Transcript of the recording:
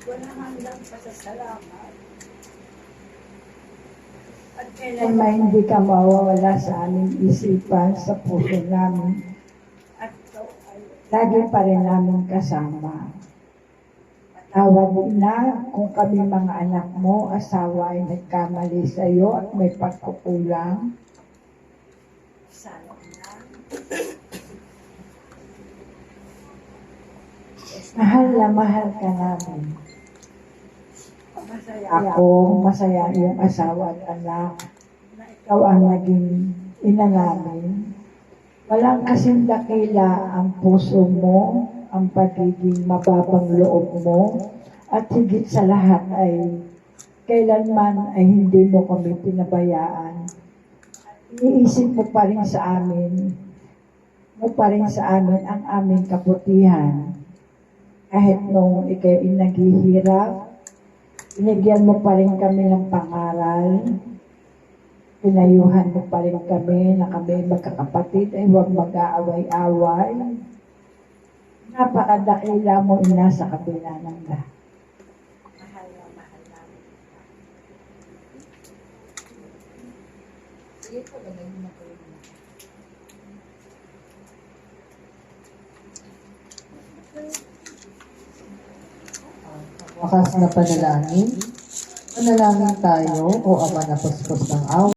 Walang hanggang pasasalamat. At kailanman hindi ka mawawala sa aming isipan, sa puso namin. At ikaw ay lagi pa rin namin kasama. Patawad na kung kami mga anak mo, asawa ay nagkamali sa iyo at may pagkukulang. Sana na. Mahal na mahal ka namin. Masaya yung asawa at anak na ikaw ang naging ina namin. Walang kasing dakila ang puso mo, ang pagiging mababang loob mo, at higit sa lahat ay kailanman ay hindi mo kami pinabayaan. Iniisip mo pa rin sa amin, ang aming kabutihan. Kahit nung ikaw'y naghihirap, binigyan mo pa rin kami ng pangaral. Pinayuhan mo pa rin kami na kami magkakapatid ay huwag mag-aaway-away. Napakadakila mo ina sa kabila ng lahat. Mahal na mahal namin. Sige po, gagawin na po yun. Wakas na panalangin. Manalangin tayo, o Ama na puspos ng awa.